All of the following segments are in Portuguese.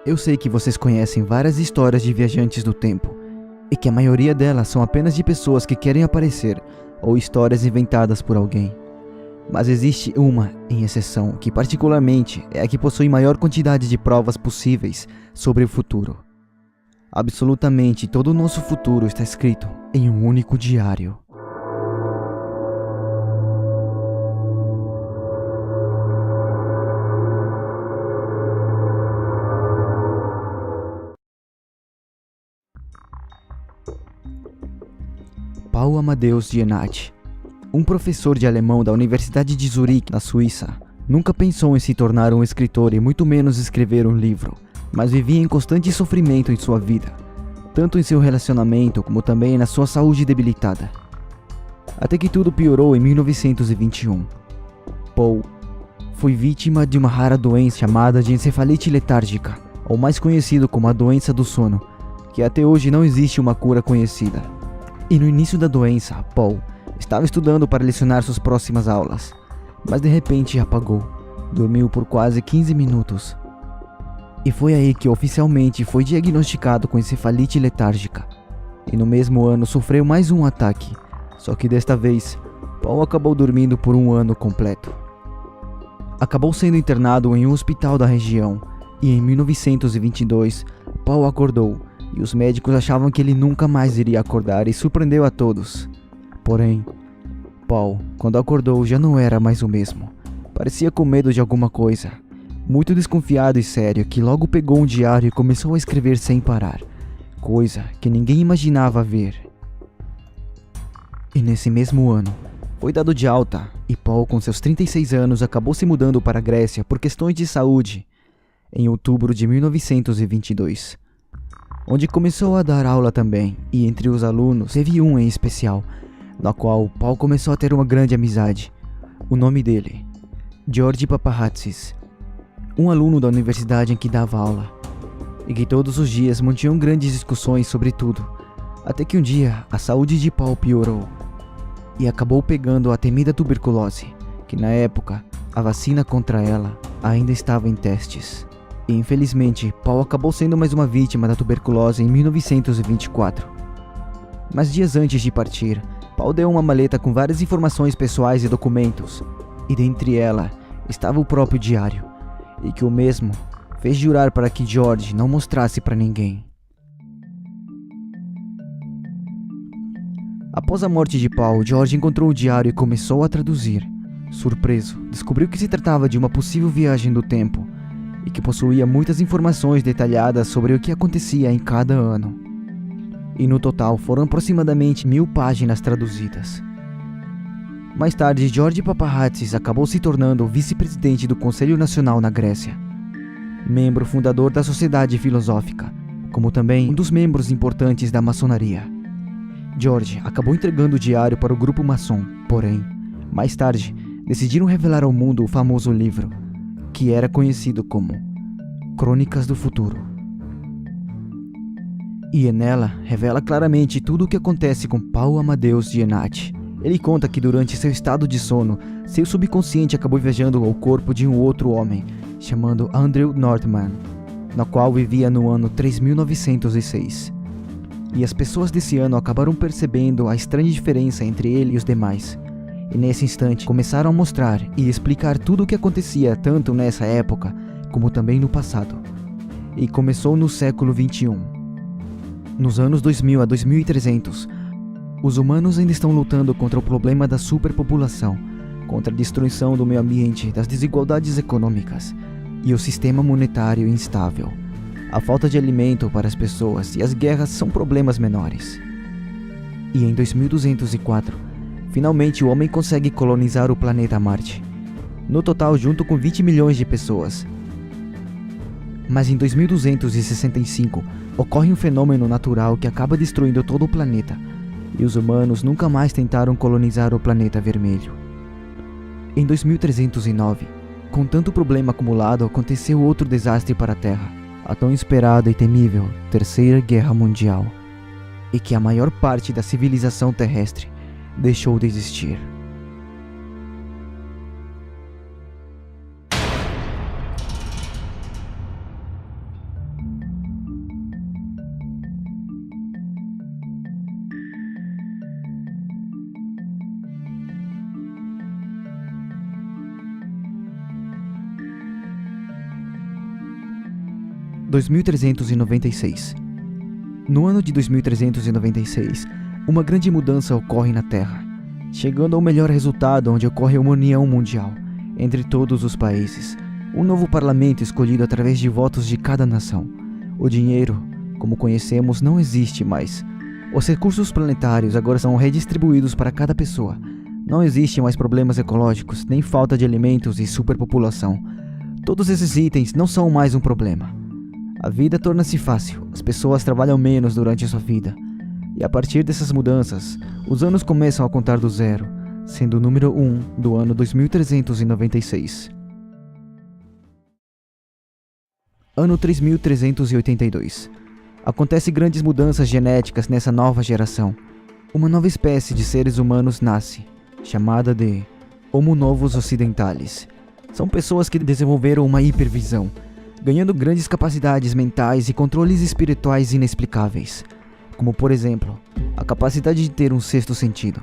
Eu sei que vocês conhecem várias histórias de viajantes do tempo, e que a maioria delas são apenas de pessoas que querem aparecer, ou histórias inventadas por alguém. Mas existe uma, em exceção, que particularmente é a que possui maior quantidade de provas possíveis sobre o futuro. Absolutamente todo o nosso futuro está escrito em um único diário. Paul Amadeus Jenatsch, um professor de alemão da Universidade de Zurique, na Suíça, nunca pensou em se tornar um escritor e muito menos escrever um livro, mas vivia em constante sofrimento em sua vida, tanto em seu relacionamento como também na sua saúde debilitada. Até que tudo piorou em 1921. Paul foi vítima de uma rara doença chamada de encefalite letárgica, ou mais conhecido como a doença do sono, que até hoje não existe uma cura conhecida. E no início da doença, Paul estava estudando para lecionar suas próximas aulas, mas de repente apagou. Dormiu por quase 15 minutos. E foi aí que oficialmente foi diagnosticado com encefalite letárgica. E no mesmo ano sofreu mais um ataque, só que desta vez, Paul acabou dormindo por um ano completo. Acabou sendo internado em um hospital da região, e em 1922, Paul acordou, e os médicos achavam que ele nunca mais iria acordar e surpreendeu a todos. Porém, Paul, quando acordou, já não era mais o mesmo. Parecia com medo de alguma coisa. Muito desconfiado e sério, que logo pegou um diário e começou a escrever sem parar. Coisa que ninguém imaginava ver. E nesse mesmo ano, foi dado de alta, e Paul, com seus 36 anos, acabou se mudando para a Grécia por questões de saúde, em outubro de 1922. Onde começou a dar aula também, e entre os alunos teve um em especial, na qual Paul começou a ter uma grande amizade. O nome dele, George Papahatsis, um aluno da universidade em que dava aula, e que todos os dias mantinham grandes discussões sobre tudo, até que um dia a saúde de Paul piorou, e acabou pegando a temida tuberculose, que na época a vacina contra ela ainda estava em testes. E infelizmente, Paul acabou sendo mais uma vítima da tuberculose em 1924. Mas dias antes de partir, Paul deu uma maleta com várias informações pessoais e documentos, e dentre ela estava o próprio diário, e que o mesmo fez jurar para que George não mostrasse para ninguém. Após a morte de Paul, George encontrou o diário e começou a traduzir. Surpreso, descobriu que se tratava de uma possível viagem do tempo, e que possuía muitas informações detalhadas sobre o que acontecia em cada ano. E no total foram aproximadamente 1000 páginas traduzidas. Mais tarde, George Papahatsis acabou se tornando o vice-presidente do Conselho Nacional na Grécia, membro fundador da Sociedade Filosófica, como também um dos membros importantes da maçonaria. George acabou entregando o diário para o grupo maçom, porém, mais tarde, decidiram revelar ao mundo o famoso livro, que era conhecido como Crônicas do Futuro. E nela revela claramente tudo o que acontece com Paul Amadeus Jenatsch. Ele conta que durante seu estado de sono, seu subconsciente acabou viajando ao corpo de um outro homem, chamado Andrew Northman, no qual vivia no ano 3906. E as pessoas desse ano acabaram percebendo a estranha diferença entre ele e os demais. E nesse instante começaram a mostrar e explicar tudo o que acontecia tanto nessa época como também no passado. E começou no século 21. Nos anos 2000 a 2300, os humanos ainda estão lutando contra o problema da superpopulação, contra a destruição do meio ambiente, das desigualdades econômicas e o sistema monetário instável. A falta de alimento para as pessoas e as guerras são problemas menores. E em 2204, finalmente o homem consegue colonizar o planeta Marte, no total junto com 20 milhões de pessoas. Mas em 2265 ocorre um fenômeno natural que acaba destruindo todo o planeta, e os humanos nunca mais tentaram colonizar o planeta vermelho. Em 2309, com tanto problema acumulado, aconteceu outro desastre para a Terra, a tão esperada e temível Terceira Guerra Mundial, e que a maior parte da civilização terrestre deixou de existir. 2396. No ano de 2396, uma grande mudança ocorre na Terra, chegando ao melhor resultado onde ocorre uma união mundial entre todos os países. Um novo parlamento escolhido através de votos de cada nação. O dinheiro, como conhecemos, não existe mais. Os recursos planetários agora são redistribuídos para cada pessoa. Não existe mais problemas ecológicos, nem falta de alimentos e superpopulação. Todos esses itens não são mais um problema. A vida torna-se fácil, as pessoas trabalham menos durante a sua vida. E a partir dessas mudanças, os anos começam a contar do zero, sendo o número 1 do ano 2396. Ano 3382. Acontecem grandes mudanças genéticas nessa nova geração. Uma nova espécie de seres humanos nasce, chamada de Homo Novus Occidentalis. São pessoas que desenvolveram uma hipervisão, ganhando grandes capacidades mentais e controles espirituais inexplicáveis, como por exemplo, a capacidade de ter um sexto sentido.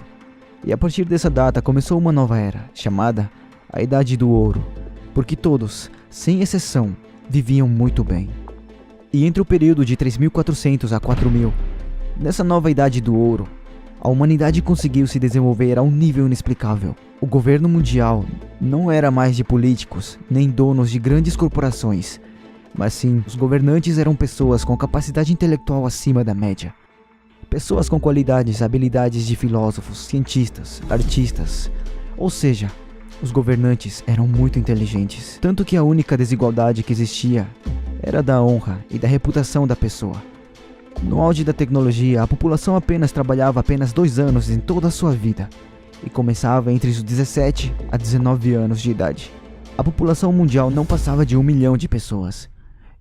E a partir dessa data começou uma nova era, chamada a Idade do Ouro, porque todos, sem exceção, viviam muito bem. E entre o período de 3400 a 4000, nessa nova Idade do Ouro, a humanidade conseguiu se desenvolver a um nível inexplicável. O governo mundial não era mais de políticos, nem donos de grandes corporações, mas sim, os governantes eram pessoas com capacidade intelectual acima da média. Pessoas com qualidades e habilidades de filósofos, cientistas, artistas. Ou seja, os governantes eram muito inteligentes, tanto que a única desigualdade que existia era da honra e da reputação da pessoa. No auge da tecnologia, a população trabalhava apenas 2 anos em toda a sua vida, e começava entre os 17 a 19 anos de idade. A população mundial não passava de 1 milhão de pessoas,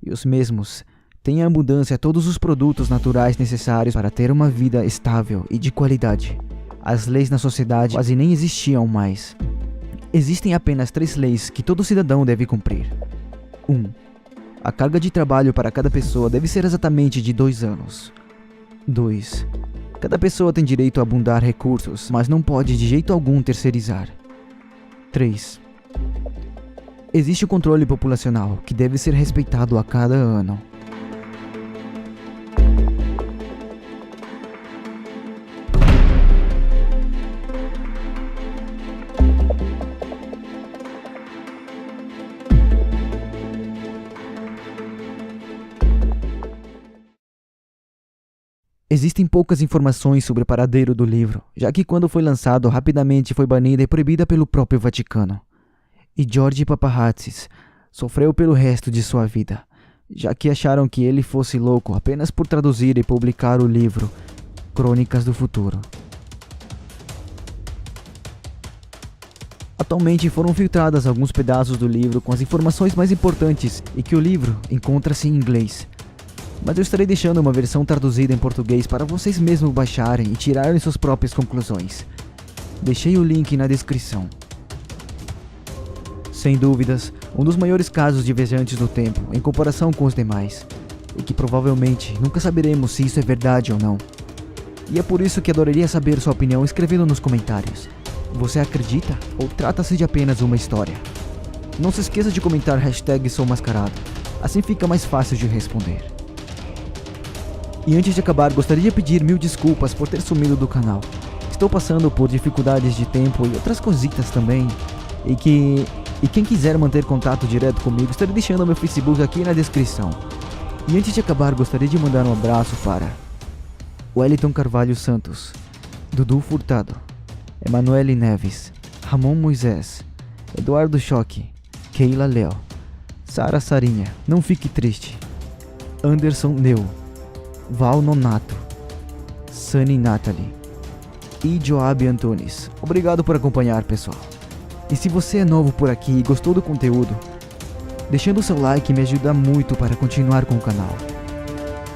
e os mesmos têm em abundância todos os produtos naturais necessários para ter uma vida estável e de qualidade. As leis na sociedade quase nem existiam mais. Existem apenas 3 leis que todo cidadão deve cumprir. 1. A carga de trabalho para cada pessoa deve ser exatamente de 2 anos. 2. Cada pessoa tem direito a abundar recursos, mas não pode de jeito algum terceirizar. 3. Existe o controle populacional, que deve ser respeitado a cada ano. Existem poucas informações sobre o paradeiro do livro, já que quando foi lançado rapidamente foi banida e proibida pelo próprio Vaticano. E George Paparazzi sofreu pelo resto de sua vida, já que acharam que ele fosse louco apenas por traduzir e publicar o livro Crônicas do Futuro. Atualmente foram filtradas alguns pedaços do livro com as informações mais importantes e que o livro encontra-se em inglês. Mas eu estarei deixando uma versão traduzida em português para vocês mesmos baixarem e tirarem suas próprias conclusões. Deixei o link na descrição. Sem dúvidas, um dos maiores casos de viajantes do tempo em comparação com os demais, e que provavelmente nunca saberemos se isso é verdade ou não. E é por isso que adoraria saber sua opinião escrevendo nos comentários. Você acredita ou trata-se de apenas uma história? Não se esqueça de comentar #SouMascarado, assim fica mais fácil de responder. E antes de acabar, gostaria de pedir 1000 desculpas por ter sumido do canal. Estou passando por dificuldades de tempo e outras cositas também. E quem quiser manter contato direto comigo, estarei deixando meu Facebook aqui na descrição. E antes de acabar, gostaria de mandar um abraço para Wellington Carvalho Santos, Dudu Furtado, Emanuele Neves, Ramon Moisés, Eduardo Choque, Keila Léo, Sara Sarinha, Não Fique Triste, Anderson Neu, Val Nonato, Sunny Natalie e Joab Antunes. Obrigado por acompanhar, pessoal. E se você é novo por aqui e gostou do conteúdo, deixando o seu like me ajuda muito para continuar com o canal.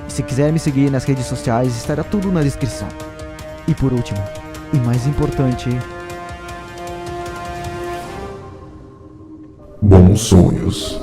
E se quiser me seguir nas redes sociais, estará tudo na descrição. E por último, e mais importante, bons sonhos.